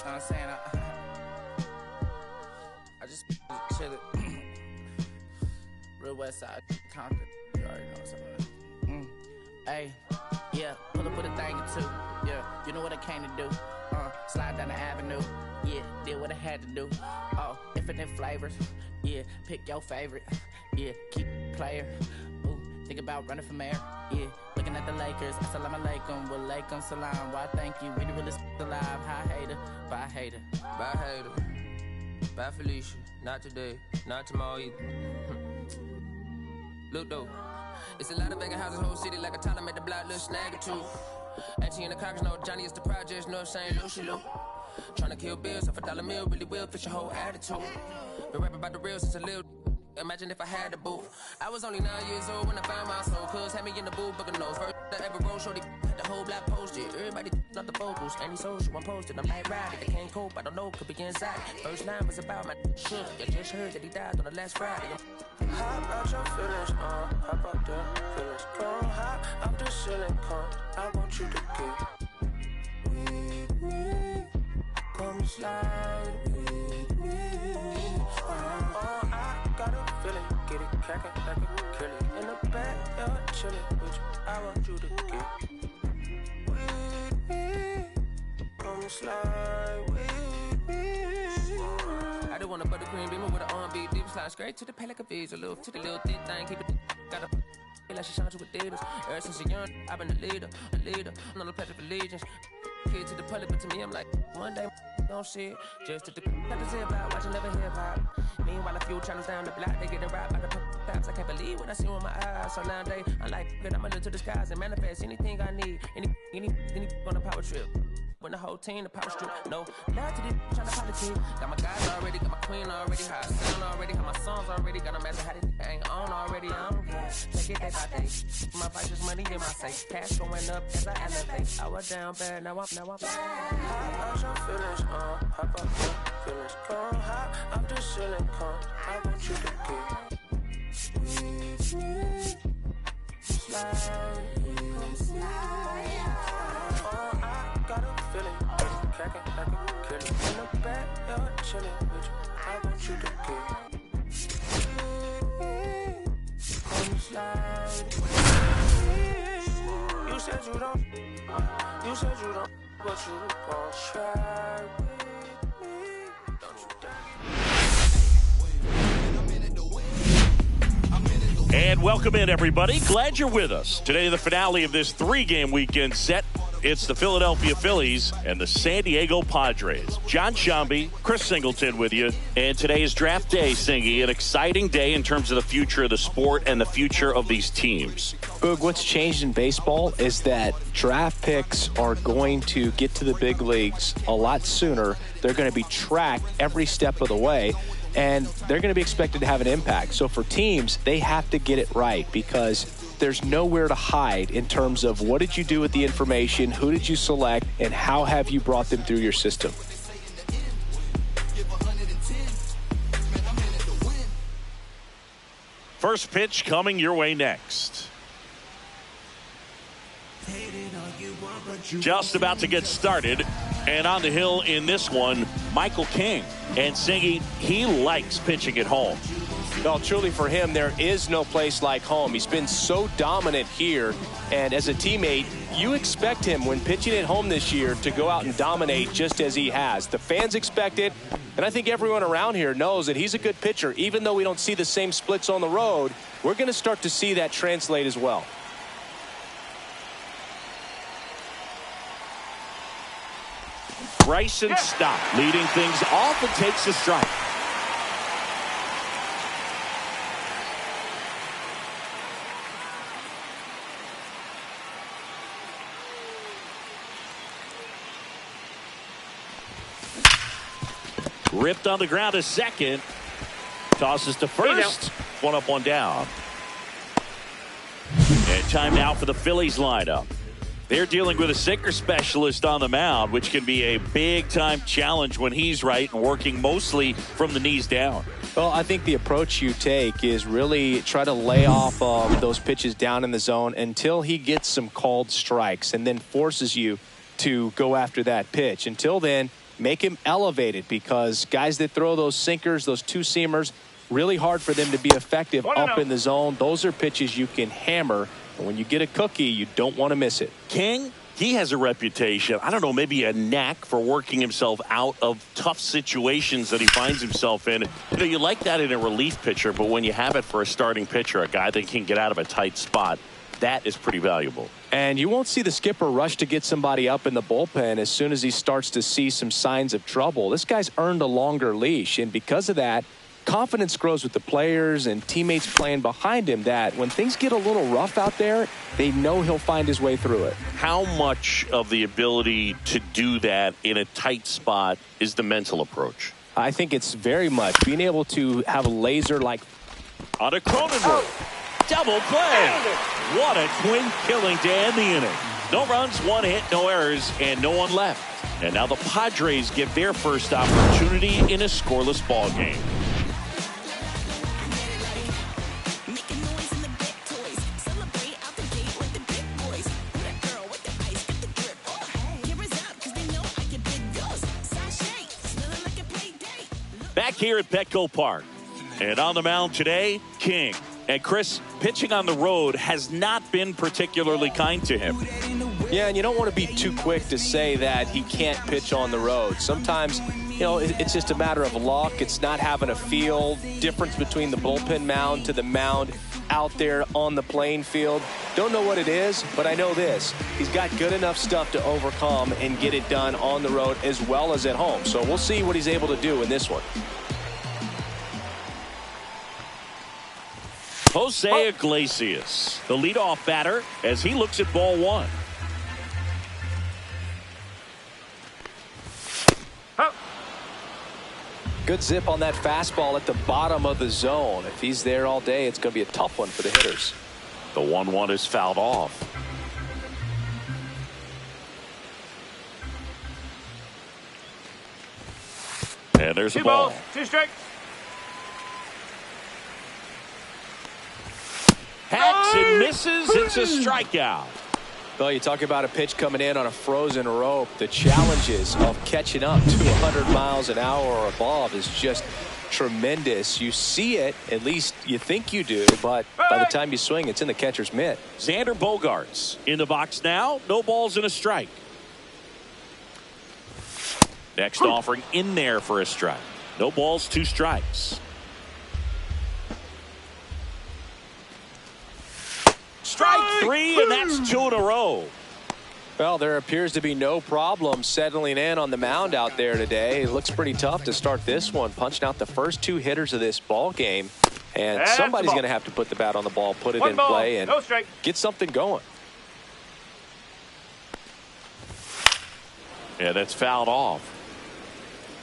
what I'm saying? I just chillin'. Real West Side, Compton. You already know what's up. Hey, yeah, pull up with a thing or two. Yeah, you know what I came to do. Slide down the avenue. Yeah, did what I had to do. Oh, infinite flavors. Yeah, pick your favorite. Yeah, keep player. Ooh, think about running for mayor. Yeah, looking at the Lakers. Assalamu alaikum, wa alaikum salam. Why thank you, we the realest alive. Hi hater, bye hater. Bye hater, bye Felicia. Not today, not tomorrow either. Look though, it's a lot of vacant houses, whole city like a toddler made the block, little snag or two. Auntie in the cockers, no Johnny is the projects, no St. Lucie Lou. Tryna kill bills off $1 meal, really will fit your whole attitude. Been rapping about the real since a little. Imagine if I had the booth. I was only 9 years old when I found my soul. Cuz had me in the booth, booking nose. First I ever rolled, shorty had the whole block posted. Everybody not the focus, any social, I'm posted. I'm like riding, I can't cope, I don't know, could be inside. First line was about my shook. I just heard that he died on the last Friday. How about your feelings, how about the feelings? Come high, I'm the ceiling, come. I want you to get with me. Come slide with me. I got a feeling, get it crackin' like a kill it. In the backyard, chillin' with you. I want you to get with me. Come slide with me. I just want a buttercream beamer with an R&B deep slide straight to the pay like a visa, little to the little thick thing, keep it got a feel like she shines with Adidas. Ever since a young, I've been a leader, I'm on the pledge of allegiance. Kid to the public, but to me, I'm like, one day, don't see it. Just to the got to say about watching never hip hop. Meanwhile, a few channels down the block, they getting robbed by the cops. I can't believe what I see with my eyes. So nowadays, I'm like, good, I'ma look to the skies and manifest anything I need. Any on a power trip. When the whole team, the power strip. No, now to the trying to politic. Got my guys already, got my queen already, how I sound already, how my songs already, got them asking how they ain't on already. I'm good. Take it day by day. My vices, money in my safe. Cash going up as I elevate. I was down bad, now I'm. How about your feelings, how about your feelings? Come high, I'm the ceiling, come. I want you to get with me. Slide with me. I got a feeling, crackin' like a killer. In the backyard, chillin' with you. I want you to get with me. Come slide with me. You said you don't, but you gon' try with me. Don't you dare. And welcome in, everybody. Glad you're with us. Today, the finale of this 3-game weekend set. It's the Philadelphia Phillies and the San Diego Padres. John Shambi, Chris Singleton with you. And today is draft day, Singy. An exciting day in terms of the future of the sport and the future of these teams. Boog, what's changed in baseball is that draft picks are going to get to the big leagues a lot sooner. They're going to be tracked every step of the way, and they're going to be expected to have an impact. So for teams, they have to get it right because there's nowhere to hide in terms of what did you do with the information, who did you select, and how have you brought them through your system. First pitch coming your way next. Just about to get started, and on the hill in this one, Michael King. And Singy, he likes pitching at home. Well, truly for him, there is no place like home. He's been so dominant here, and as a teammate, you expect him when pitching at home this year to go out and dominate just as he has. The fans expect it, and I think everyone around here knows that he's a good pitcher. Even though we don't see the same splits on the road, we're going to start to see that translate as well. Bryson Stott leading things off and takes a strike. Ripped on the ground to second. Tosses to first. One up, one down. And time now for the Phillies lineup. They're dealing with a sinker specialist on the mound, which can be a big-time challenge when he's right and working mostly from the knees down. Well, I think the approach you take is really try to lay off those pitches down in the zone until he gets some called strikes and then forces you to go after that pitch. Until then, make him elevated, because guys that throw those sinkers, those two-seamers, really hard for them to be effective up in the zone. Those are pitches you can hammer. And when you get a cookie, you don't want to miss it. King, he has a reputation, I don't know, maybe a knack for working himself out of tough situations that he finds himself in. You know, you like that in a relief pitcher, but when you have it for a starting pitcher, a guy that can get out of a tight spot, that is pretty valuable. And you won't see the skipper rush to get somebody up in the bullpen as soon as he starts to see some signs of trouble. This guy's earned a longer leash, and because of that, confidence grows with the players and teammates playing behind him, that when things get a little rough out there, they know he'll find his way through it. How much of the ability to do that in a tight spot is the mental approach? I think it's very much being able to have a laser-like. On a Cronenworth. Double play. What a twin killing to end the inning. No runs, one hit, no errors, and no one left. And now the Padres get their first opportunity in a scoreless ball game. Back here at Petco Park. And on the mound today, King. And Chris, pitching on the road has not been particularly kind to him. Yeah, and you don't want to be too quick to say that he can't pitch on the road. Sometimes, you know, it's just a matter of luck. It's not having a feel. Difference between the bullpen mound to the mound out there on the playing field. Don't know what it is, but I know this. He's got good enough stuff to overcome and get it done on the road as well as at home. So we'll see what he's able to do in this one. Jose Iglesias, the leadoff batter, as he looks at ball one. Good zip on that fastball at the bottom of the zone. If he's there all day, it's going to be a tough one for the hitters. The 1-1 is fouled off. And there's a ball. 2 strikes. Hacks and misses. It's a strikeout. Well, you talk about a pitch coming in on a frozen rope. The challenges of catching up to 100 miles an hour or above is just tremendous. You see it, at least you think you do, but by the time you swing, it's in the catcher's mitt. Xander Bogaerts in the box now. No balls and a strike. Next offering in there for a strike. No balls, 2 strikes. Strike 3, and that's 2 in a row. Well, there appears to be no problem settling in on the mound out there today. It looks pretty tough to start this one, punching out the first 2 hitters of this ball game. And somebody's going to have to put the bat on the ball, put it in play, and get something going. Yeah, that's fouled off.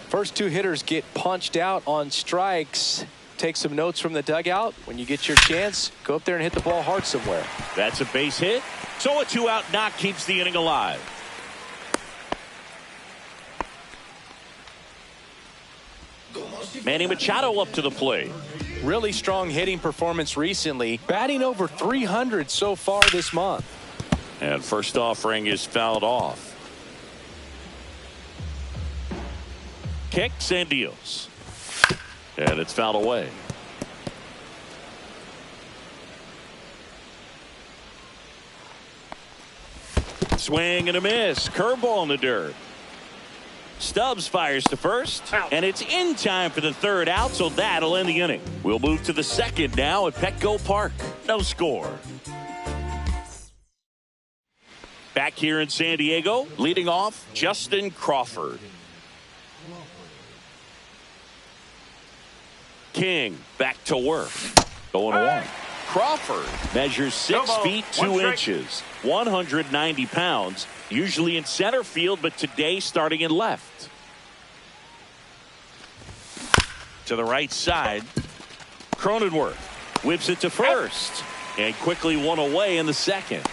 First 2 hitters get punched out on strikes. Take some notes from the dugout. When you get your chance, go up there and hit the ball hard somewhere. That's a base hit. So a 2-out knock keeps the inning alive. Manny Machado up to the plate. Really strong hitting performance recently. Batting over 300 so far this month. And first offering is fouled off. Kicks and deals. And it's fouled away. Swing and a miss. Curveball in the dirt. Stubbs fires to first, and it's in time for the 3rd out, so that'll end the inning. We'll move to the 2nd now at Petco Park. No score. Back here in San Diego, leading off, Justin Crawford. King back to work. 0-1. Crawford measures 6 feet 2 inches, 190 pounds, usually in center field, but today starting in left. To the right side, Cronenworth whips it to first and quickly 1 away in the 2nd.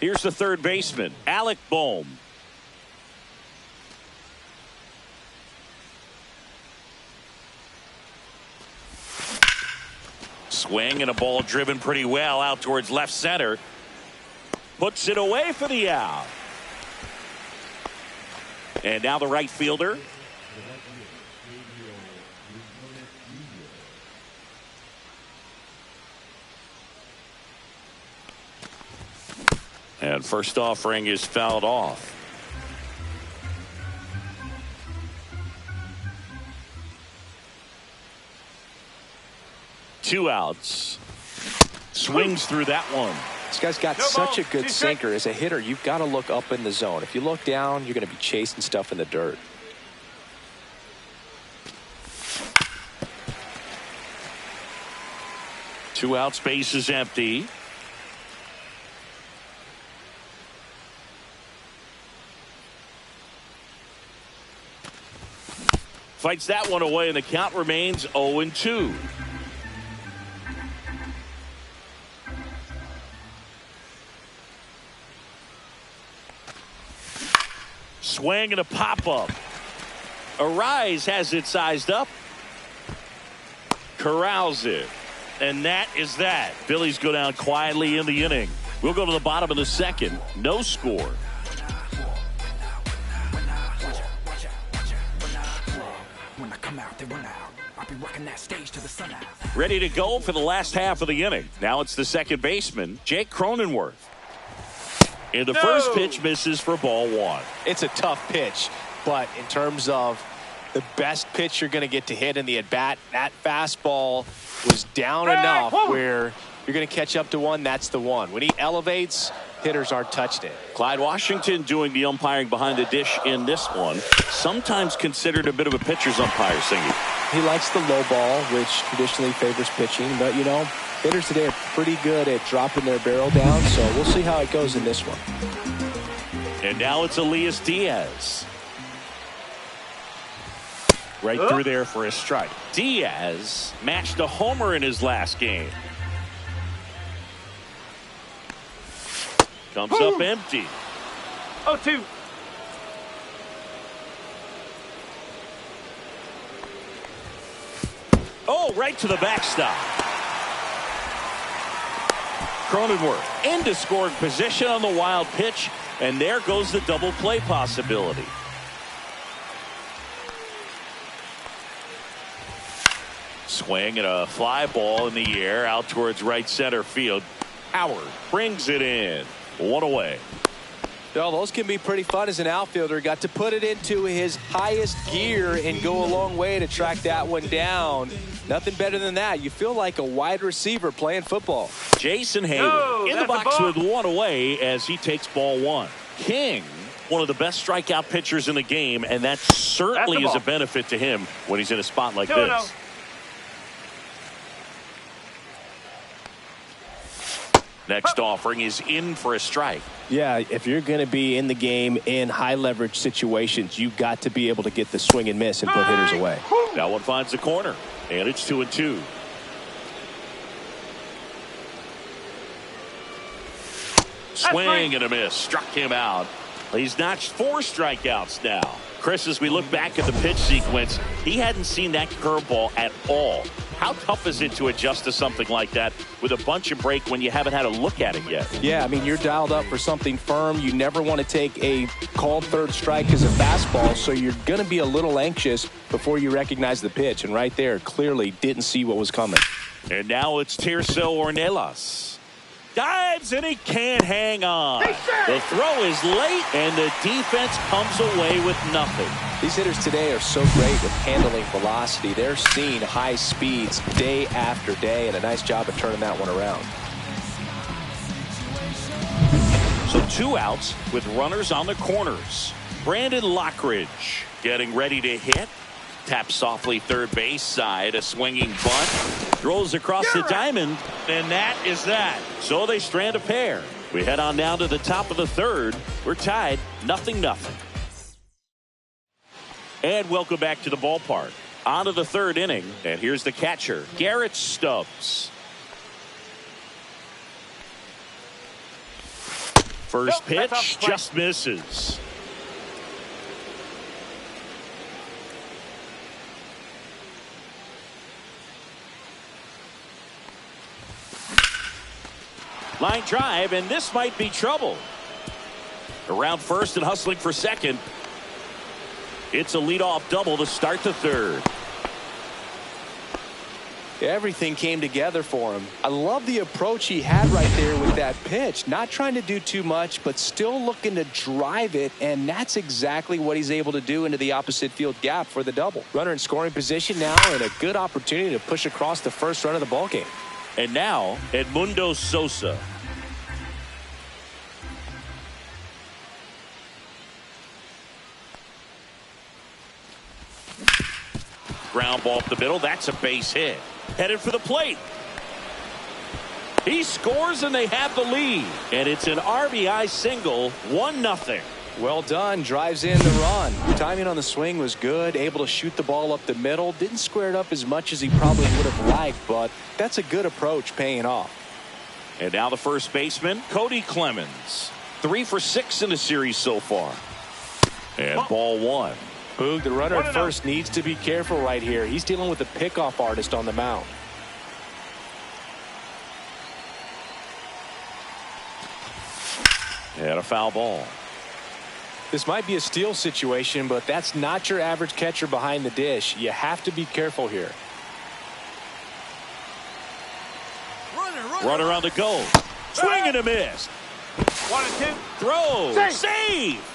Here's the 3rd baseman, Alec Bohm. Swing and a ball driven pretty well out towards left center. Puts it away for the out. And now the right fielder. And first offering is fouled off. Two outs. Swings through that one. This guy's got such a good sinker. As a hitter, you've got to look up in the zone. If you look down, you're going to be chasing stuff in the dirt. Two outs, base is empty. Fights that one away, and the count remains 0-2. Swing and a pop-up. Arise has it sized up. Corrals it. And that is that. Phillies go down quietly in the inning. We'll go to the bottom of the second. No score. Ready to go for the last half of the inning. Now it's the second baseman, Jake Cronenworth. And the first pitch misses for ball one. It's a tough pitch, but in terms of the best pitch you're going to get to hit in the at-bat, that fastball was down enough where you're going to catch up to one. That's the one. When he elevates, hitters aren't touching it. Clyde Washington doing the umpiring behind the dish in this one. Sometimes considered a bit of a pitcher's umpire, Singy. He likes the low ball, which traditionally favors pitching, but you know, hitters today are pretty good at dropping their barrel down, so we'll see how it goes in this one. And now it's Elias Diaz. Right through there for a strike. Diaz matched a homer in his last game. Comes up empty. 0-2. Oh, right to the backstop. Cronenworth into scoring position on the wild pitch, and there goes the double play possibility. Swing and a fly ball in the air out towards right center field. Howard brings it in. One away. Well, those can be pretty fun as an outfielder. Got to put it into his highest gear and go a long way to track that one down. Nothing better than that. You feel like a wide receiver playing football. Jason Hayward in the box with one away as he takes ball one. King, one of the best strikeout pitchers in the game, and that certainly is a benefit to him when he's in a spot like this. Next offering is in for a strike. Yeah, if you're going to be in the game in high leverage situations, you've got to be able to get the swing and miss and put hitters away. That one finds the corner, and it's 2-2. Swing and a miss. Struck him out. He's notched 4 strikeouts now. Chris, as we look back at the pitch sequence, he hadn't seen that curveball at all. How tough is it to adjust to something like that with a bunch of break when you haven't had a look at it yet? Yeah, I mean, you're dialed up for something firm. You never want to take a called third strike as a fastball, so you're going to be a little anxious before you recognize the pitch. And right there, clearly didn't see what was coming. And now it's Tirso Ornelas. Dives and he can't hang on. The throw is late and the defense comes away with nothing. These hitters today are so great with handling velocity. They're seeing high speeds day after day, and a nice job of turning that one around. So 2 outs with runners on the corners. Brandon Lockridge getting ready to hit. Taps softly third base side. A swinging bunt. Throws across the diamond. And that is that. So they strand a pair. We head on down to the top of the third. We're tied 0-0. And welcome back to the ballpark. On to the third inning. And here's the catcher, Garrett Stubbs. First pitch just misses. Line drive, and this might be trouble. Around first and hustling for second. It's a leadoff double to start the third. Everything came together for him. I love the approach he had right there with that pitch. Not trying to do too much, but still looking to drive it, and that's exactly what he's able to do into the opposite field gap for the double. Runner in scoring position now, and a good opportunity to push across the first run of the ballgame. And now, Edmundo Sosa. Ground ball up the middle. That's a base hit. Headed for the plate. He scores and they have the lead. And it's an RBI single, 1-0. Well done. Drives in the run. Timing on the swing was good. Able to shoot the ball up the middle. Didn't square it up as much as he probably would have liked, but that's a good approach paying off. And now the first baseman, Cody Clemens. 3 for 6 in the series so far. And ball one. Boog, the runner at first needs to be careful right here. He's dealing with a pickoff artist on the mound. And a foul ball. This might be a steal situation, but that's not your average catcher behind the dish. You have to be careful here. Runner on the go. Swing and a miss. 1-2. Throw. Save.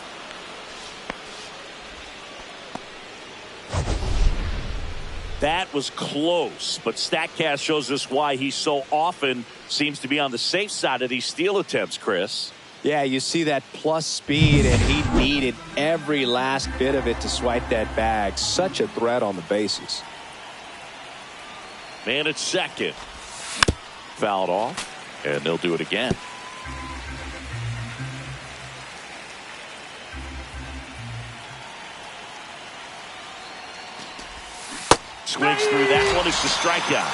That was close, but StatCast shows us why he so often seems to be on the safe side of these steal attempts, Chris. Yeah, you see that plus speed, and he needed every last bit of it to swipe that bag. Such a threat on the bases. Man at second. Fouled off, and they'll do it again. Swings through that one. It's the strikeout.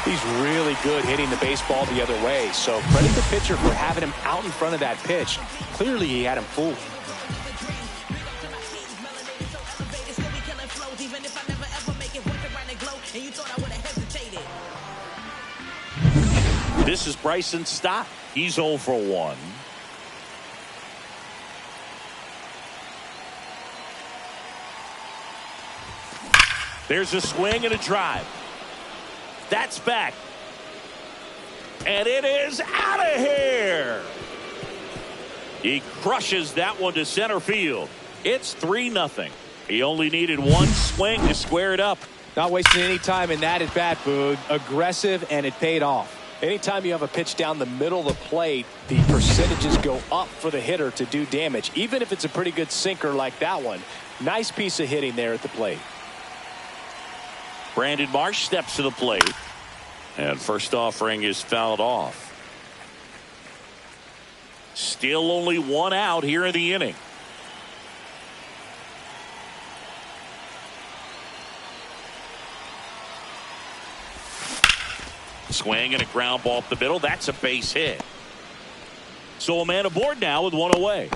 He's really good hitting the baseball the other way, so credit the pitcher for having him out in front of that pitch. Clearly he had him fooled. This is Bryson Stott. He's 0 for 1. There's a swing and a drive. That's back. And it is out of here. He crushes that one to center field. It's 3-0. He only needed one swing to square it up. Not wasting any time in that at bat, Boog. Aggressive, and it paid off. Anytime you have a pitch down the middle of the plate, the percentages go up for the hitter to do damage, even if it's a pretty good sinker like that one. Nice piece of hitting there at the plate. Brandon Marsh steps to the plate. And first offering is fouled off. Still only one out here in the inning. Swing and a ground ball up the middle. That's a base hit. So a man aboard now with one away.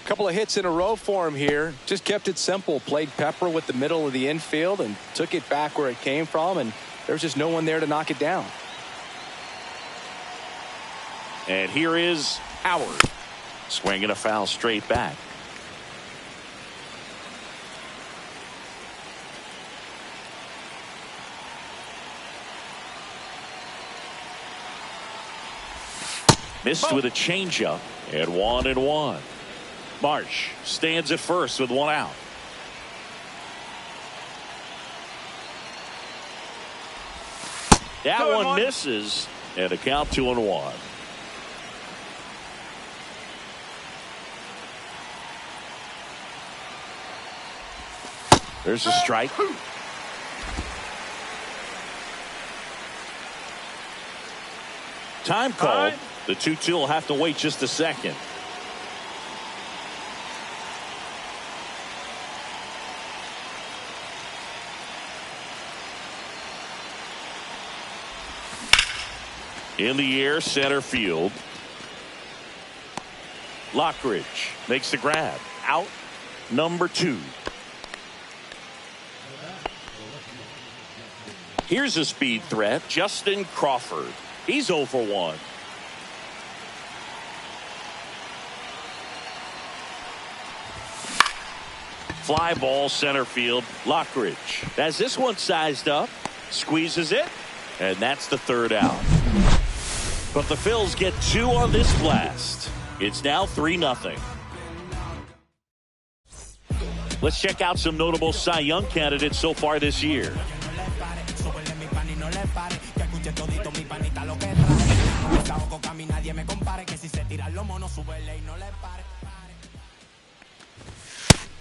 Couple of hits in a row for him here. Just kept it simple. Played pepper with the middle of the infield and took it back where it came from, and there's just no one there to knock it down. And here is Howard. Swinging a foul straight back. Missed with a changeup, and 1-1. Marsh stands at first with one out. That one misses, and a count 2-1. There's a strike. Time called. The 2-2 will have to wait just a second. In the air, center field. Lockridge makes the grab. Out number 2. Here's a speed threat. Justin Crawford. He's 0 for 1. Fly ball center field. Lockridge has this one sized up. Squeezes it. And that's the third out. But the Phils get 2 on this blast. It's now 3-0. Let's check out some notable Cy Young candidates so far this year.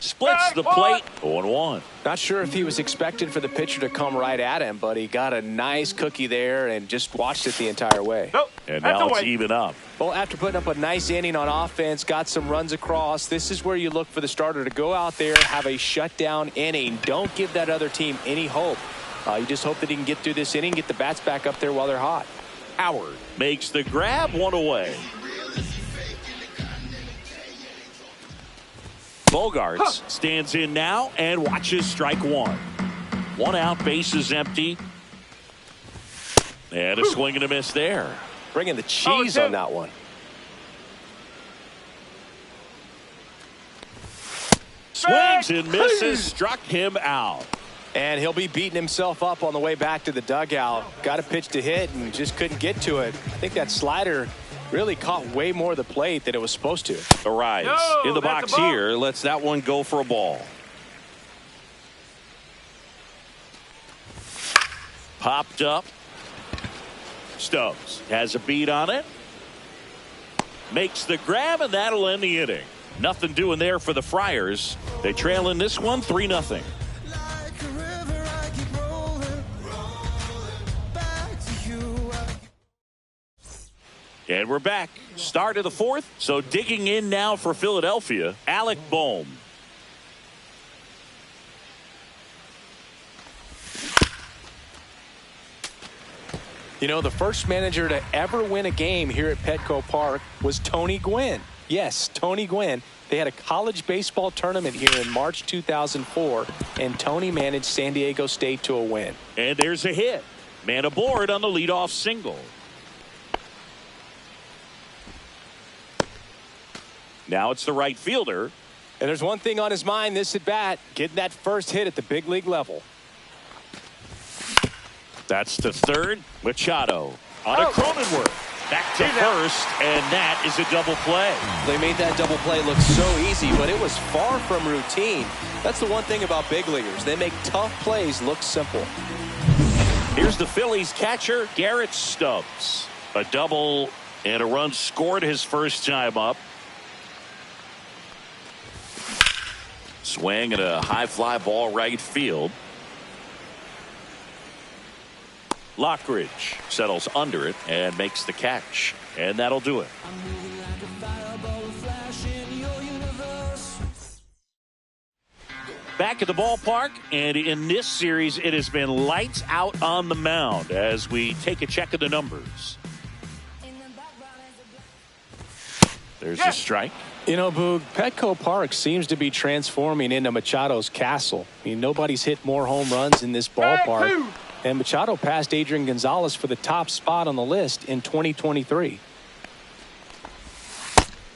Splits the plate. 0-1. Not sure if he was expected for the pitcher to come right at him, but he got a nice cookie there and just watched it the entire way. Nope. And now it's even up. Well, after putting up a nice inning on offense, got some runs across, this is where you look for the starter to go out there, have a shutdown inning. Don't give that other team any hope. You just hope that he can get through this inning, get the bats back up there while they're hot. Howard makes the grab, 1 away. Bogarts stands in now and watches strike 1. 1 out, bases empty. And a swing and a miss there. Bringing the cheese on that one. Swings and misses, struck him out. And he'll be beating himself up on the way back to the dugout. Got a pitch to hit and just couldn't get to it. I think that slider really caught way more of the plate than it was supposed to. Arise in the box here. Lets that one go for a ball. Popped up. Stubbs has a beat on it. Makes the grab, and that'll end the inning. Nothing doing there for the Friars. They trail in this one 3-0. And we're back. Start of the 4th. So digging in now for Philadelphia, Alec Bohm. You know, the first manager to ever win a game here at Petco Park was Tony Gwynn. Yes, Tony Gwynn. They had a college baseball tournament here in March 2004, and Tony managed San Diego State to a win. And there's a hit. Man aboard on the leadoff single. Now it's the right fielder. And there's one thing on his mind this at bat, getting that first hit at the big league level. That's the third. Machado on a Cronenworth. Back to first, and that is a double play. They made that double play look so easy, but it was far from routine. That's the one thing about big leaguers. They make tough plays look simple. Here's the Phillies catcher, Garrett Stubbs. A double and a run scored his first time up. Swing and a high fly ball right field. Lockridge settles under it and makes the catch. And that'll do it. Back at the ballpark, and in this series, it has been lights out on the mound as we take a check of the numbers. There's a strike. You know, Boog, Petco Park seems to be transforming into Machado's castle. I mean, nobody's hit more home runs in this ballpark. And Machado passed Adrian Gonzalez for the top spot on the list in 2023.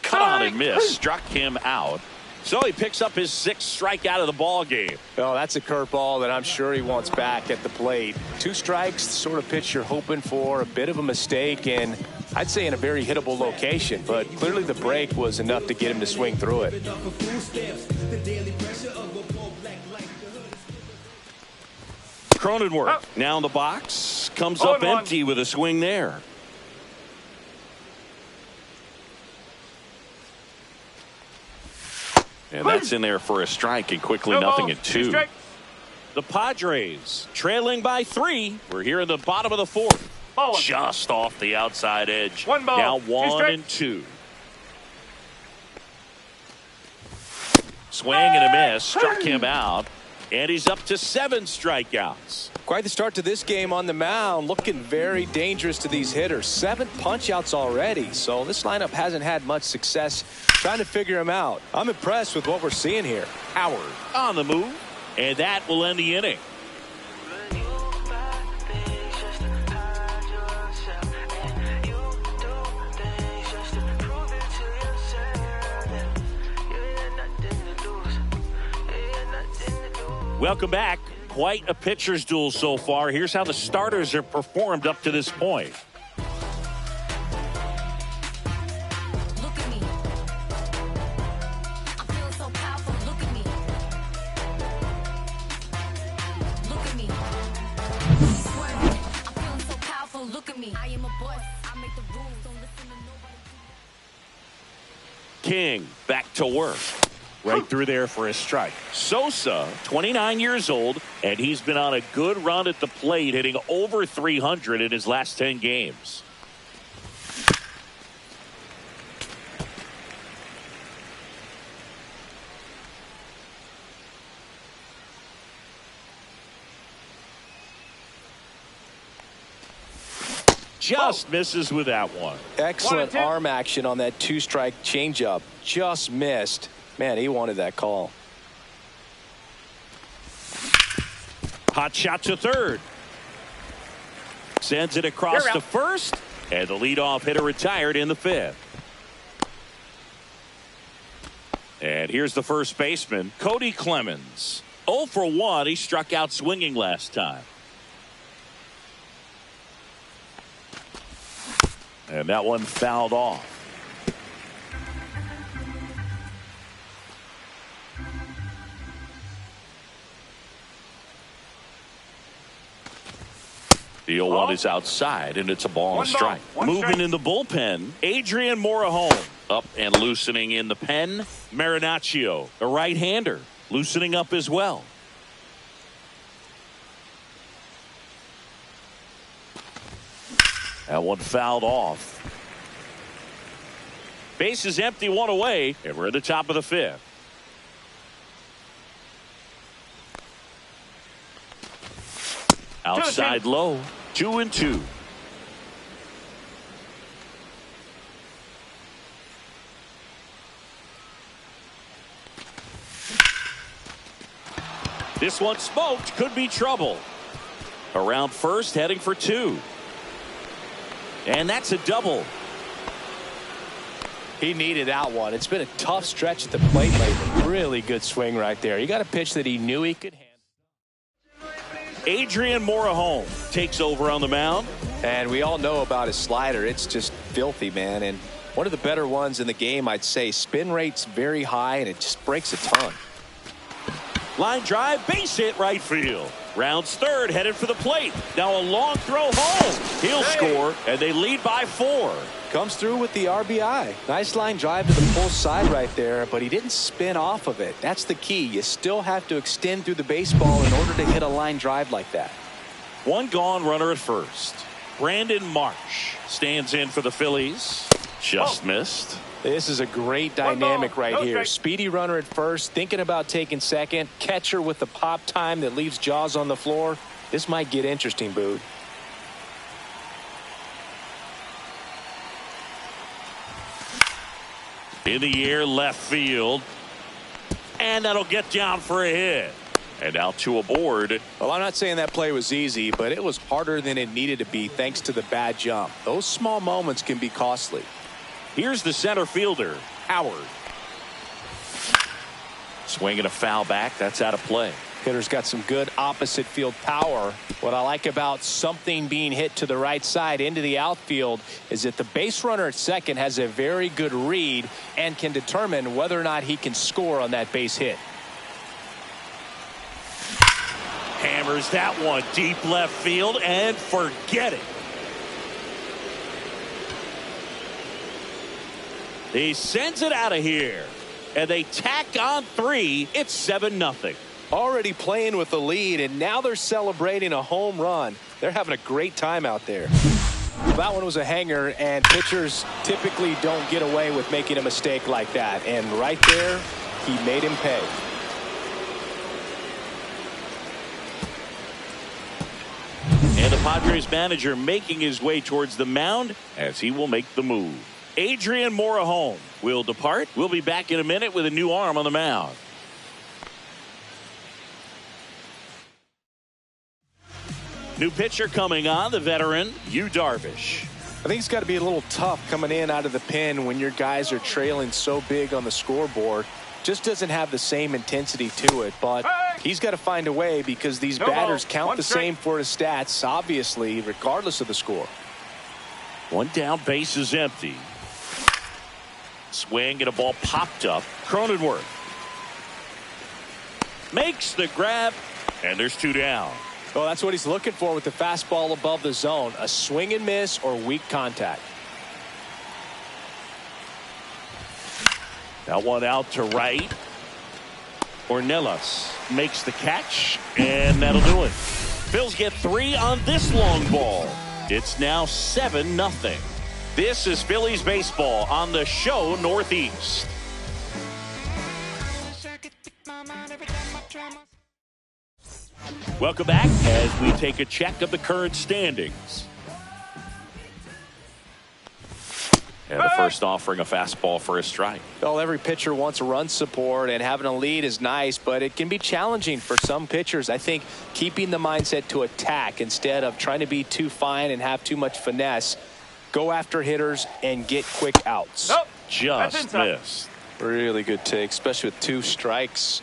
Cut on and miss. Struck him out. So he picks up his 6th strikeout of the ball game. Oh, that's a curveball that I'm sure he wants back at the plate. 2 strikes, the sort of pitch you're hoping for. A bit of a mistake, and I'd say in a very hittable location. But clearly the break was enough to get him to swing through it. Cronenworth now in the box. Comes up empty with a swing there. And that's in there for a strike, and quickly nothing at 2. The Padres trailing by 3. We're here in the bottom of the 4th. Just off the outside edge. Now 1-2. Swing and a miss. Struck him out. And he's up to 7 strikeouts. Quite the start to this game on the mound. Looking very dangerous to these hitters. 7 punch-outs already. So this lineup hasn't had much success trying to figure him out. I'm impressed with what we're seeing here. Howard on the move. And that will end the inning. Welcome back. Quite a pitcher's duel so far. Here's how the starters have performed up to this point. Look at me. I feel so powerful. Look at me. Look at me. I'm feeling so powerful. Look at me. I am a boss. I make the rules. Don't listen to nobody. King back to work. Right through there for a strike. Sosa, 29 years old, and he's been on a good run at the plate, hitting over 300 in his last 10 games. Just misses with that one. Excellent arm action on that two-strike changeup. Just missed. Man, he wanted that call. Hot shot to third. Sends it across to first. And the leadoff hitter retired in the fifth. And here's the first baseman, Cody Clemens. 0 for 1. He struck out swinging last time. And that one fouled off. The 0-1 is outside, and it's a ball and a strike. Moving in the bullpen, Adrian Morejon up and loosening in the pen. Marinaccio, a right-hander, loosening up as well. That one fouled off. Base is empty, one away, and we're at the top of the fifth. Outside low, 2-2. This one smoked, could be trouble. Around first, heading for 2. And that's a double. He needed that one. It's been a tough stretch at the plate lately. Really good swing right there. He got a pitch that he knew he could handle. Adrian Morejon takes over on the mound. And we all know about his slider. It's just filthy, man. And one of the better ones in the game, I'd say. Spin rate's very high, and it just breaks a ton. Line drive, base hit right field. Rounds third, headed for the plate. Now a long throw home. He'll score, and they lead by 4. Comes through with the RBI. Nice line drive to the full side right there, but he didn't spin off of it. That's the key. You still have to extend through the baseball in order to hit a line drive like that. One gone, runner at first. Brandon Marsh stands in for the Phillies. Just missed. This is a great dynamic right here. Speedy runner at first, thinking about taking second. Catcher with the pop time that leaves Jaws on the floor. This might get interesting, Boog. In the air, left field. And that'll get down for a hit. And out to aboard. Well, I'm not saying that play was easy, but it was harder than it needed to be thanks to the bad jump. Those small moments can be costly. Here's the center fielder, Howard. Swinging a foul back. That's out of play. Hitter's got some good opposite field power. What I like about something being hit to the right side into the outfield is that the base runner at second has a very good read and can determine whether or not he can score on that base hit. Hammers that one deep left field and forget it. He sends it out of here. And they tack on 3. It's 7-0. Already playing with the lead, and now they're celebrating a home run. They're having a great time out there. That one was a hanger, and pitchers typically don't get away with making a mistake like that. And right there, he made him pay. And the Padres manager making his way towards the mound as he will make the move. Adrian Morejon will depart. We'll be back in a minute with a new arm on the mound. New pitcher coming on, the veteran, Yu Darvish. I think it's got to be a little tough coming in out of the pen when your guys are trailing so big on the scoreboard. Just doesn't have the same intensity to it, but He's got to find a way because these batters count the same for his stats, obviously, regardless of the score. One down, base is empty. Swing and a ball popped up. Cronenworth makes the grab, and there's 2 down. Well, that's what he's looking for with the fastball above the zone. A swing and miss or weak contact. That one out to right. Ornelas makes the catch, and that'll do it. Phils get 3 on this long ball. It's now 7-0. This is Phillies baseball on the show Northeast. Welcome back as we take a check of the current standings. And the first offering a fastball for a strike. Well, every pitcher wants run support, and having a lead is nice, but it can be challenging for some pitchers. I think keeping the mindset to attack instead of trying to be too fine and have too much finesse. Go after hitters and get quick outs. Nope. Just missed. Really good take, especially with 2 strikes.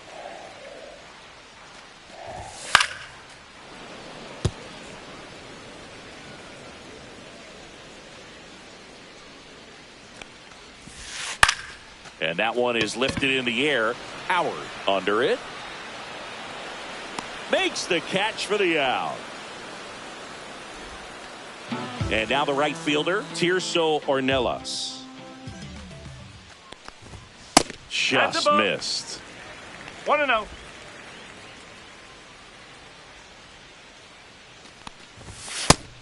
And that one is lifted in the air. Howard under it. Makes the catch for the out. And now the right fielder, Tirso Ornelas. Just missed. 1-0.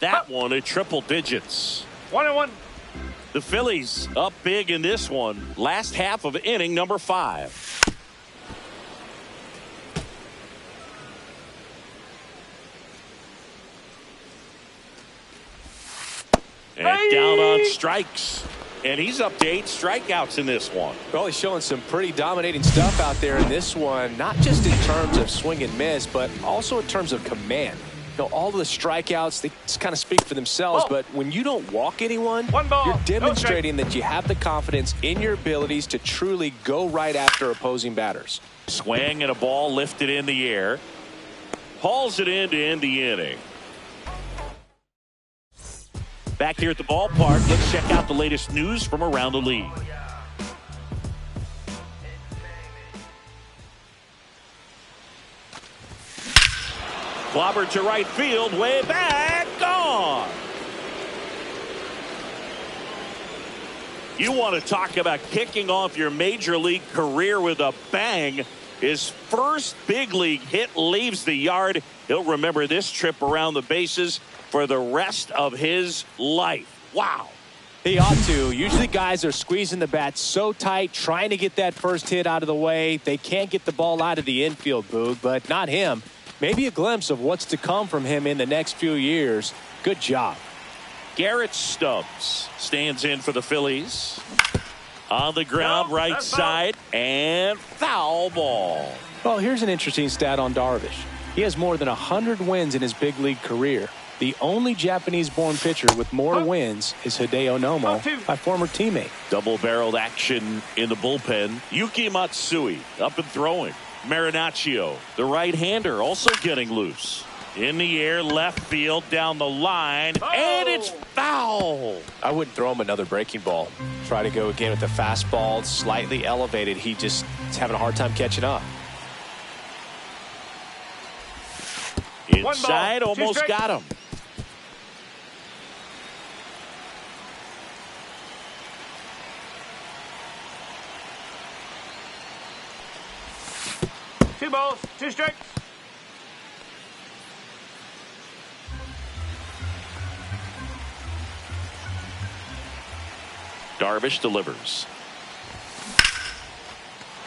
That one at triple digits. 1-1. The Phillies up big in this one. Last half of inning number 5. And down on strikes. And he's up to 8 strikeouts in this one. Well, he's showing some pretty dominating stuff out there in this one, not just in terms of swing and miss, but also in terms of command. You know, all of the strikeouts, they just kind of speak for themselves, but when you don't walk anyone, you're demonstrating that you have the confidence in your abilities to truly go right after opposing batters. Swing and a ball lifted in the air. Hauls it in to end the inning. Back here at the ballpark, let's check out the latest news from around the league. Clobbered to right field, way back, gone. You want to talk about kicking off your major league career with a bang. His first big league hit leaves the yard. He'll remember this trip around the bases for the rest of his life. Wow. He ought to. Usually guys are squeezing the bat so tight, trying to get that first hit out of the way. They can't get the ball out of the infield, Boog, but not him. Maybe a glimpse of what's to come from him in the next few years. Good job. Garrett Stubbs stands in for the Phillies. On the ground, right side, and foul ball. Well, here's an interesting stat on Darvish. He has more than 100 wins in his big league career. The only Japanese-born pitcher with more wins is Hideo Nomo, my former teammate. Double-barreled action in the bullpen. Yuki Matsui up and throwing. Marinaccio, the right-hander, also getting loose. In the air, left field, down the line, and it's foul. I wouldn't throw him another breaking ball. Try to go again with the fastball, slightly elevated. He just is having a hard time catching up. Inside, almost got him. Two balls, 2 strikes. Darvish delivers.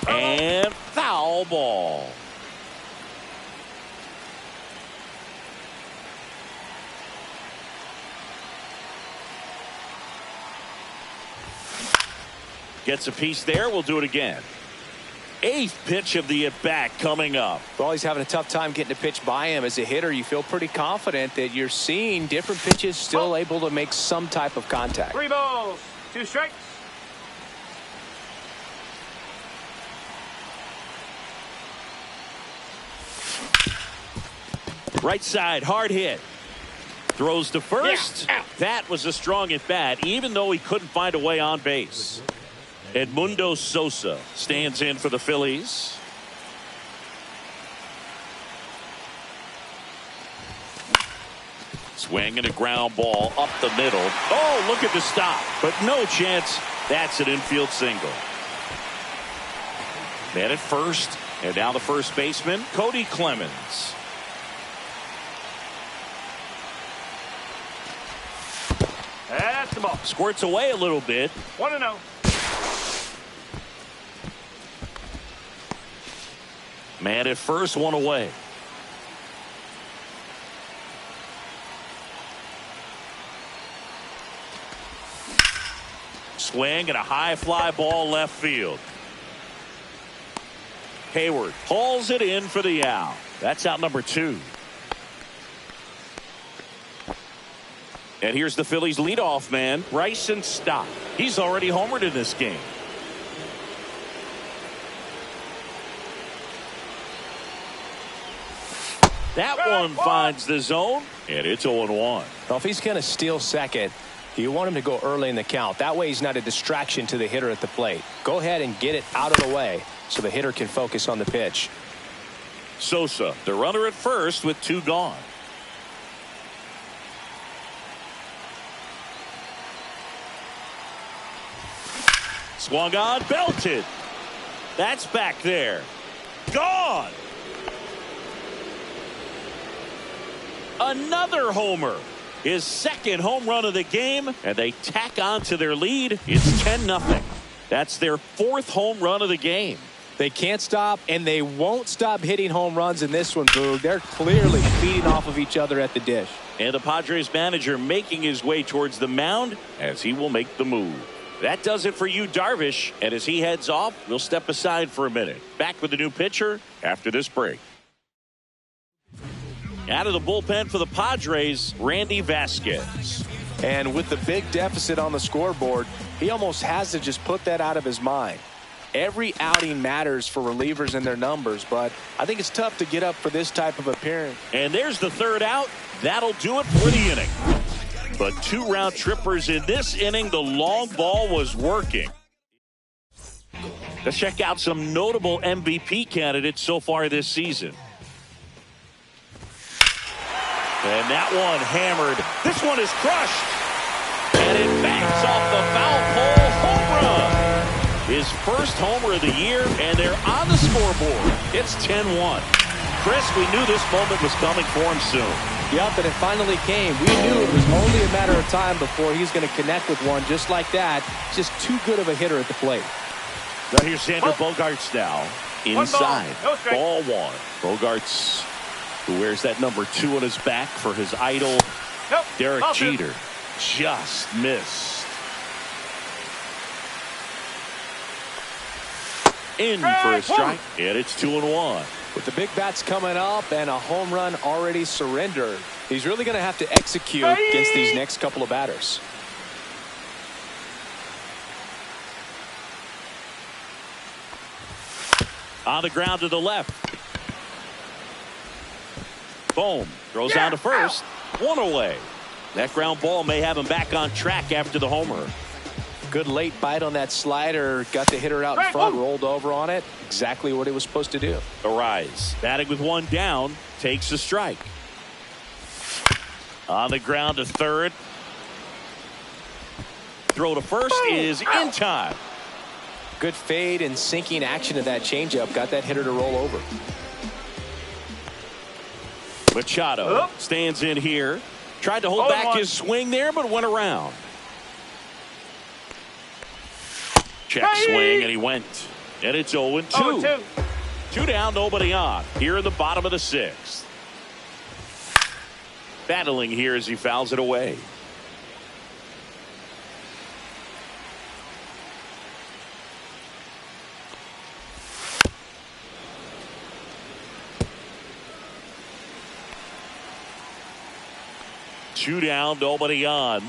And foul ball. Gets a piece there. We'll do it again. 8th pitch of the at-bat coming up. Well, he's having a tough time getting a pitch by him. As a hitter, you feel pretty confident that you're seeing different pitches still able to make some type of contact. 3 balls, 2 strikes. Right side, hard hit. Throws to first. That was a strong at bat, even though he couldn't find a way on base. Edmundo Sosa stands in for the Phillies. Swing and a ground ball up the middle. Oh, look at the stop, but no chance. That's an infield single. Man at first, and now the first baseman, Cody Clemens. That's the ball. Squirts away a little bit. 1-0. Man at first, one away. Swing and a high fly ball left field. Hayward hauls it in for the out. That's out number 2. And here's the Phillies leadoff man, Bryson Stott. He's already homered in this game. That one finds the zone, and it's 0-1. Well, if he's going to steal second, you want him to go early in the count. That way he's not a distraction to the hitter at the plate. Go ahead and get it out of the way so the hitter can focus on the pitch. Sosa, the runner at first with 2 gone. Swung on, belted. That's back there. Gone. Another homer. His second home run of the game, and they tack on to their lead. It's 10-0. That's their 4th home run of the game. They can't stop, and they won't stop hitting home runs in this one, Boog. They're clearly feeding off of each other at the dish. And the Padres manager making his way towards the mound as he will make the move. That does it for you, Darvish. And as he heads off, we'll step aside for a minute. Back with the new pitcher after this break. Out of the bullpen for the Padres, Randy Vasquez. And with the big deficit on the scoreboard, he almost has to just put that out of his mind. Every outing matters for relievers and their numbers, but I think it's tough to get up for this type of appearance. And there's the 3rd out. That'll do it for the inning. But 2 round trippers in this inning. The long ball was working. Let's check out some notable MVP candidates so far this season. And that one hammered. This one is crushed. And it banks off the foul pole. Home run. His first homer of the year, and they're on the scoreboard. It's 10-1. Chris, we knew this moment was coming for him soon. Yep, and it finally came. We knew it was only a matter of time before he's going to connect with one just like that. Just too good of a hitter at the plate. Now here's Xander Bogaerts now. Inside. Ball 1. Bogaerts, who wears that number 2 on his back for his idol, Derek Jeter. Just missed. In for a strike, and it's 2-1. With the big bats coming up and a home run already surrendered, he's really going to have to execute against these next couple of batters. On the ground to the left. Boom. Throws down to first. 1 away. That ground ball may have him back on track after the homer. Good late bite on that slider. Got the hitter out in front, rolled over on it. Exactly what he was supposed to do. Arise. Batting with 1 down. Takes a strike. On the ground to third. Throw to first is in time. Good fade and sinking action of that changeup. Got that hitter to roll over. Machado stands in here. Tried to hold back his swing there, but went around. Check swing, and he went. And it's 0-2. 2 down, nobody on. Here in the bottom of the 6th. Battling here as he fouls it away. Two down, nobody on.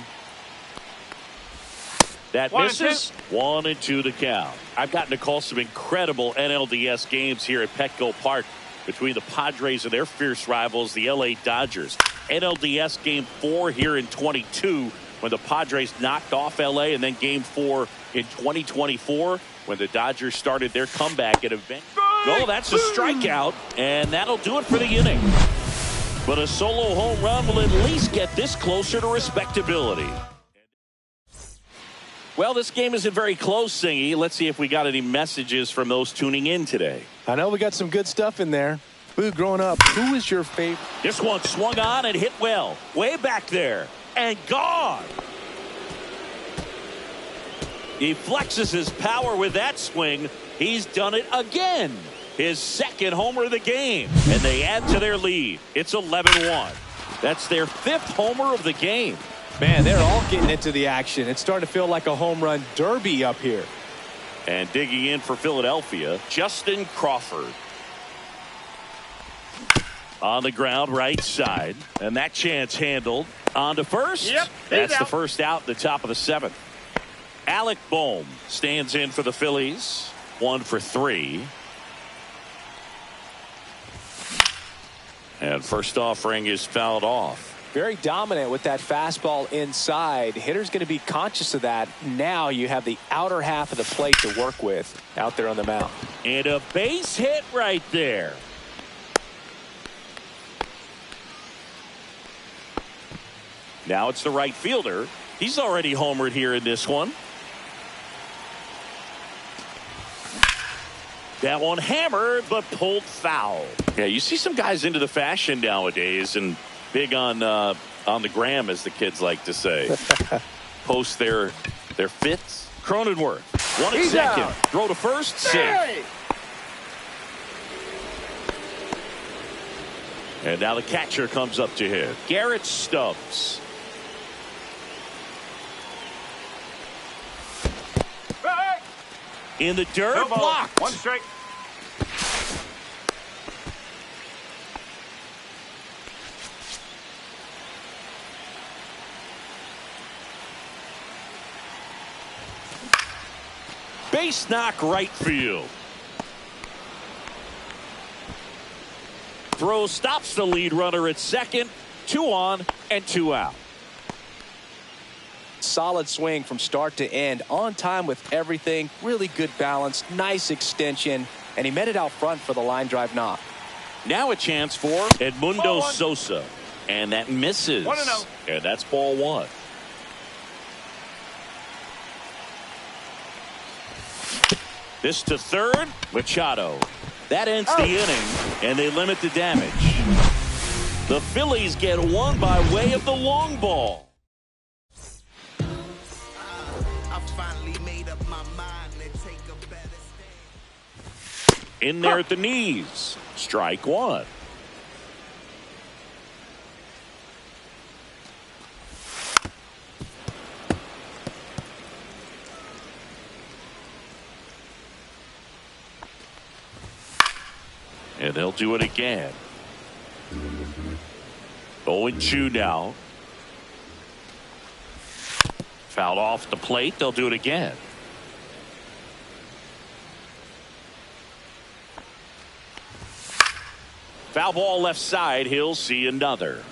That misses. 1-2 to count. I've gotten to call some incredible NLDS games here at Petco Park. between the Padres and their fierce rivals, the LA Dodgers. NLDS Game 4 here in 22 when the Padres knocked off LA, and then Game 4 in 2024 when the Dodgers started their comeback at event. Oh, that's a strikeout, and that'll do it for the inning. But a solo home run will at least get this closer to respectability. Well, this game isn't very close, Singy. Let's see if we got any messages from those tuning in today. I know we got some good stuff in there. Boo, growing up, who was your favorite? This one swung on and hit well. Way back there. And gone. He flexes his power with that swing. He's done it again. His second homer of the game. And they add to their lead. It's 11-1. That's their 5th homer of the game. Man, they're all getting into the action. It's starting to feel like a home run derby up here. And digging in for Philadelphia, Justin Crawford. On the ground, right side. And that chance handled. On to first. Yep, that's the out. first out at the top of the 7th. Alec Bohm stands in for the Phillies. 1 for 3. And first offering is fouled off. Very dominant with that fastball inside. Hitter's going to be conscious of that. Now you have the outer half of the plate to work with out there on the mound. And a base hit right there. Now it's the right fielder. He's already homered here in this one. That one hammered, but pulled foul. Yeah, you see some guys into the fashion nowadays and big on the gram, as the kids like to say. Post their fits. Cronenworth, 1 at second. Out. Throw to first. Safe. And now the catcher comes up to hit. Garrett Stubbs. In the dirt, No ball. blocked. 1 strike. Base knock right field. Throw stops the lead runner at second. 2 on and 2 out. Solid swing from start to end. On time with everything. Really good balance. Nice extension. And he met it out front for the line drive knock. Now a chance for Edmundo Sosa. And that misses. 1-0. And that's ball 1. This to third. Machado. That ends the inning. And they limit the damage. The Phillies get one by way of the long ball. In there at the knees. Strike 1. And they'll do it again. 0-2 now. Fouled off the plate. They'll do it again. Foul ball left side. He'll see another.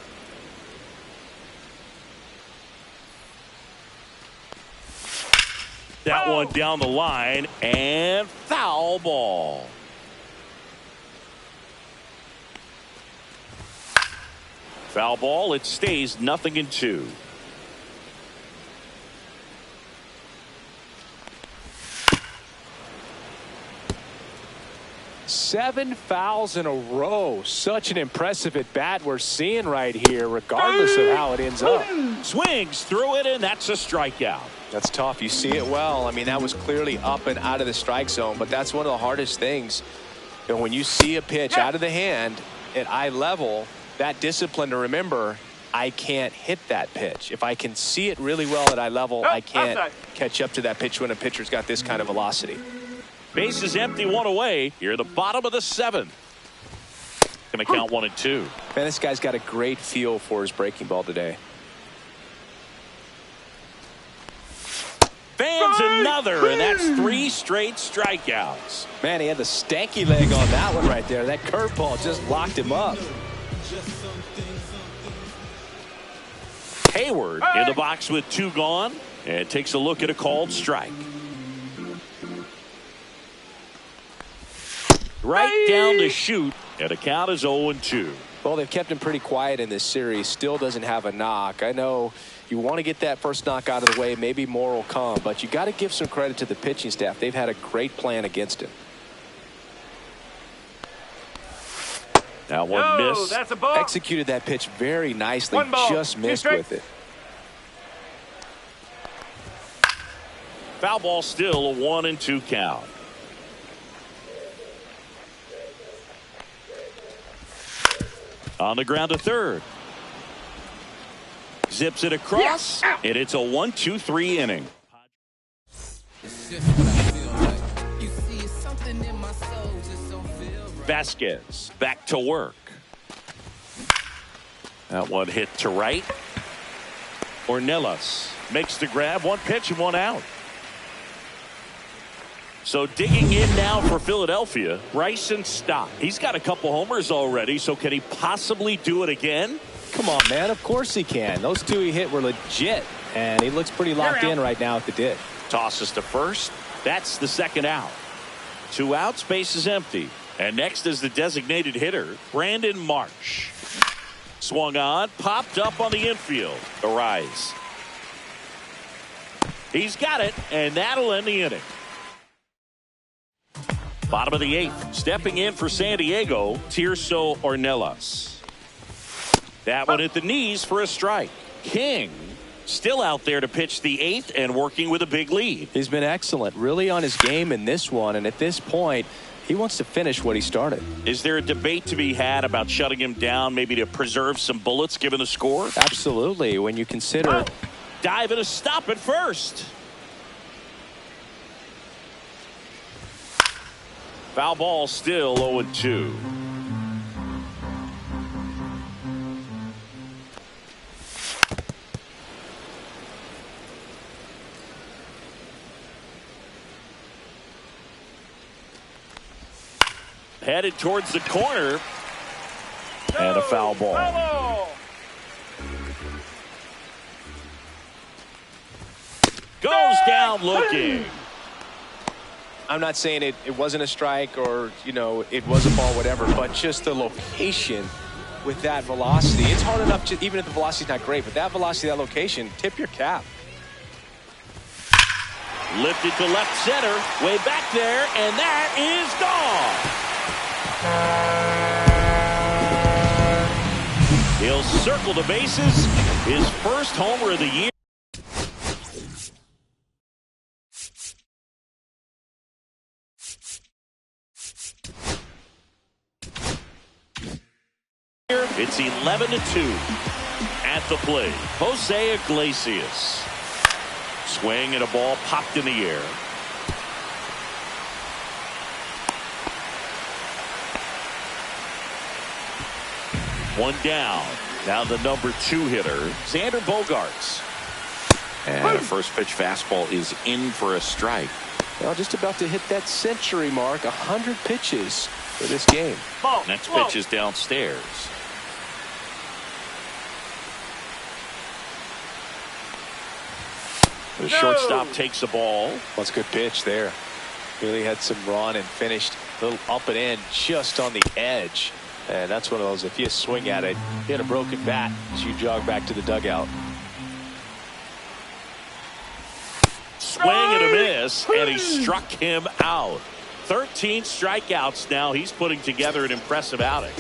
That one down the line and foul ball. Foul ball. It stays 0-2. Seven fouls in a row. Such an impressive at bat we're seeing right here, regardless of how it ends up. Swings through it, and that's a strikeout. That's tough. You see it well. I mean, that was clearly up and out of the strike zone, but that's one of the hardest things. You know, when you see a pitch out of the hand at eye level, that discipline to remember, I can't hit that pitch. If I can see it really well at eye level, I can't catch up to that pitch when a pitcher's got this kind of velocity. Base is empty, 1 away. Here at the bottom of the 7th. Going to count 1 and 2. Man, this guy's got a great feel for his breaking ball today. fans another, and that's 3 straight strikeouts. Man, he had the stanky leg on that one right there. That curveball just locked him up. Hayward in the box with 2 gone and takes a look at a called strike. Right down the chute, and the count is 0-2. Well, they've kept him pretty quiet in this series. Still doesn't have a knock. I know you want to get that first knock out of the way. Maybe more will come, but you got to give some credit to the pitching staff. They've had a great plan against him. That one missed. That's a ball. Executed that pitch very nicely. One ball. Just missed with it. Foul ball, still a 1-2 count. On the ground to third. Zips it across, and it's a 1-2-3 inning. Vasquez back to work. That one hit to right. Ornelas makes the grab. 1 pitch and 1 out. So digging in now for Philadelphia, Bryson Stott. He's got a couple homers already, so can he possibly do it again? Come on, man. Of course he can. Those 2 he hit were legit, and he looks pretty locked in right now at the dig. Tosses to first. That's the second out. 2 outs, base is empty. And next is the designated hitter, Brandon Marsh. Swung on, popped up on the infield. The rise. He's got it, and that'll end the inning. Bottom of the 8th, stepping in for San Diego, Tirso Ornelas. That one at the knees for a strike. King still out there to pitch the 8th and working with a big lead. He's been excellent, really on his game in this one, and at this point, he wants to finish what he started. Is there a debate to be had about shutting him down, maybe to preserve some bullets given the score? Absolutely, when you consider... Dive and a stop at first. Foul ball, still 0-2. Headed towards the corner. And a foul ball. Goes down looking. I'm not saying it wasn't a strike or, you know, it was a ball, whatever, but just the location with that velocity. It's hard enough to, even if the velocity's not great, but that velocity, that location, tip your cap. Lifted to left center, way back there, and that is gone. He'll circle the bases, his first homer of the year. It's 11-2 at the plate. Jose Iglesias. Swing and a ball popped in the air. One down. Now the number 2 hitter, Xander Bogaerts. And a first pitch fastball is in for a strike. Well, just about to hit that century mark, 100 pitches for this game. Next pitch is downstairs. The shortstop takes the ball. Well, it's a good pitch there. Really had some run and finished a little up and in just on the edge. And that's one of those, if you swing at it, hit a broken bat as you jog back to the dugout. Swing and a miss, and he struck him out. 13 strikeouts now. He's putting together an impressive outing.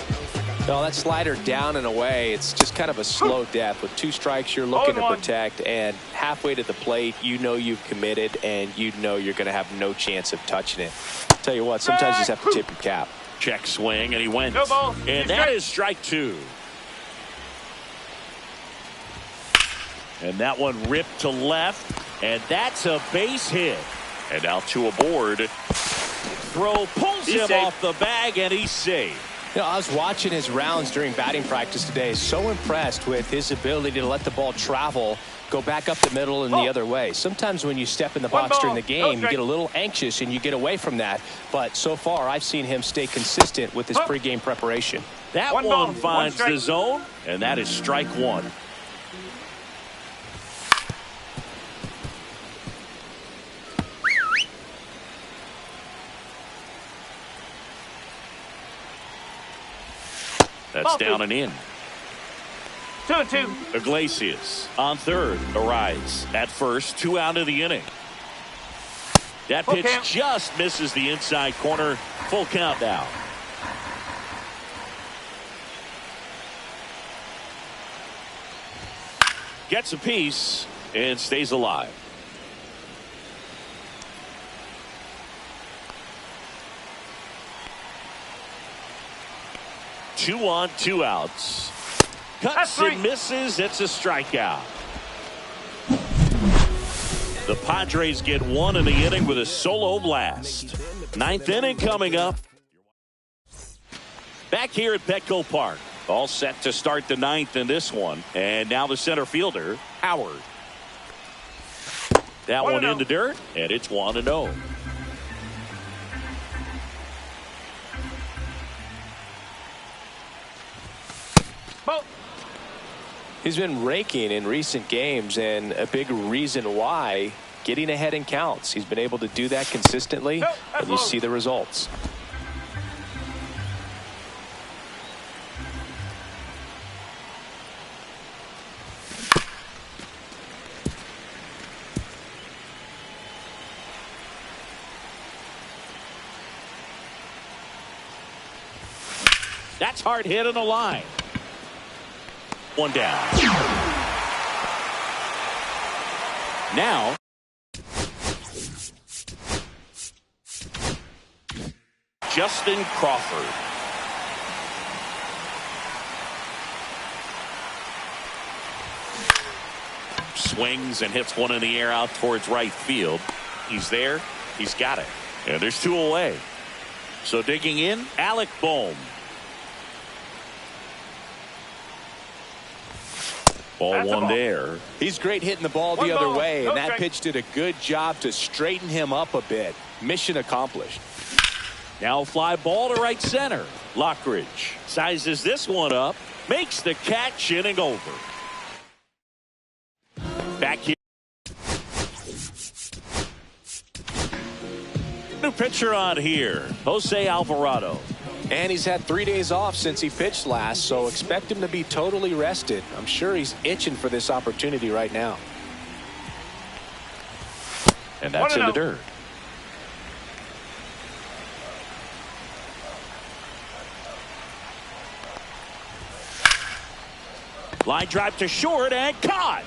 No, that slider down and away, it's just kind of a slow death. With 2 strikes, you're looking to protect, and halfway to the plate, you know you've committed, and you know you're going to have no chance of touching it. Tell you what, sometimes you just have to tip your cap. Check swing, and he went. And that is strike 2. And that one ripped to left, and that's a base hit. And now 2 aboard. Throw pulls him off the bag, and he's safe. You know, I was watching his rounds during batting practice today. So impressed with his ability to let the ball travel, go back up the middle and the other way. Sometimes when you step in the box during the game, you get a little anxious and you get away from that. But so far, I've seen him stay consistent with his pregame preparation. That one finds the zone, and that is strike one. That's down and in. 2-2. Iglesias on third. Arise at first. 2 out of the inning. That pitch just misses the inside corner. Full count now. Gets a piece and stays alive. Two on, 2 outs. Cuts and misses. It's a strikeout. The Padres get 1 in the inning with a solo blast. 9th inning coming up. Back here at Petco Park. All set to start the 9th in this one. And now the center fielder, Howard. That one in the dirt, and it's 1-0. He's been raking in recent games, and a big reason why, getting ahead in counts. He's been able to do that consistently, and you see the results. That's hard hit on the line. 1 down. Now Justin Crawford. Swings and hits one in the air out towards right field. He's there. He's got it. And there's 2 away. So digging in, Alec Bohm. Ball 1 there. He's great hitting the ball the other way, and that pitch did a good job to straighten him up a bit. Mission accomplished. Now fly ball to right center. Lockridge sizes this one up, makes the catch, inning over. Back here. New pitcher on here, Jose Alvarado. And he's had 3 days off since he pitched last, so expect him to be totally rested. I'm sure he's itching for this opportunity right now. And that's in the dirt. Line drive to short and caught.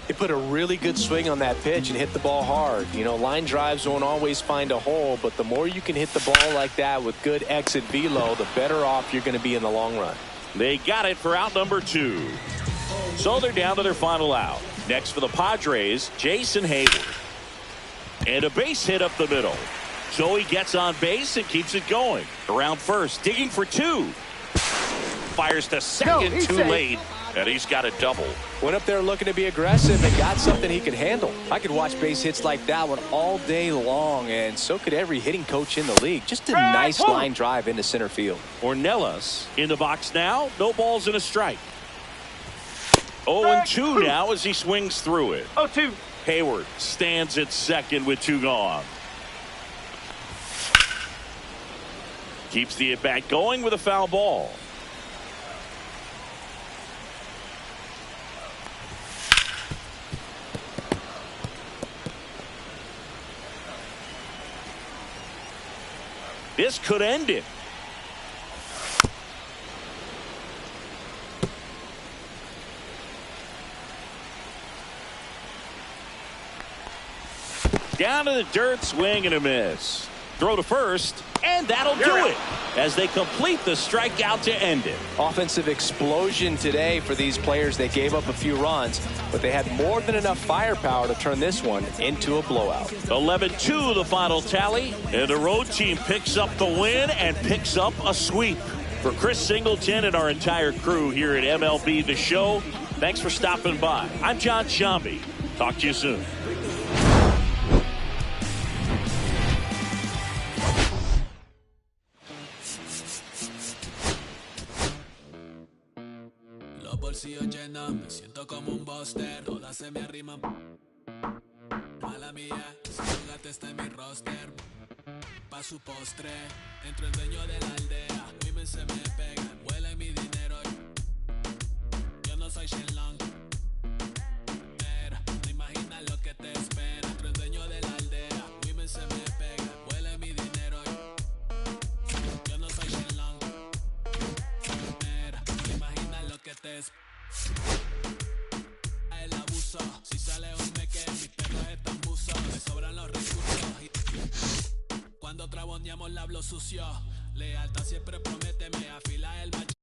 He put a really good swing on that pitch and hit the ball hard. You know, line drives won't always find a hole, but the more you can hit the ball like that with good exit velo, the better off you're going to be in the long run. They got it for out number 2. So they're down to their final out. Next for the Padres, Jason Hayward. And a base hit up the middle. So he gets on base and keeps it going. Around first, digging for 2. Fires to second, too late. And he's got a double. Went up there looking to be aggressive and got something he could handle. I could watch base hits like that one all day long, and so could every hitting coach in the league. Just a nice line drive into center field. Ornelas in the box now. No balls and a strike. 0-2 now as he swings through it. 0-2. Hayward stands at second with 2 gone. Keeps the at-bat going with a foul ball. This could end it. Down to the dirt, swing and a miss. Throw to first, and that'll do it as they complete the strikeout to end it. Offensive explosion today for these players. They gave up a few runs, but they had more than enough firepower to turn this one into a blowout. 11-2 the final tally, and the road team picks up the win and picks up a sweep. For Chris Singleton and our entire crew here at MLB The Show, thanks for stopping by. I'm John Shambi. Talk to you soon. Los bolsillos llenos, me siento como un buster, todas se me arriman. Mala mía, si jugaste está en mi roster. Pa' su postre, entro el dueño de la aldea. Women se me pegan, huele mi dinero. Yo no soy Shenlong. Pero no imaginas lo que te espera. Entro el dueño de la aldea. Women se me pegan, huele mi dinero. Yo no soy Shenlong. Pero no imaginas lo que te espera. El abuso, si sale un meque, mis perros están buzos. Me sobran los recursos. Cuando traboneamos la hablo sucio. Lealtad siempre promete, me afila el macho.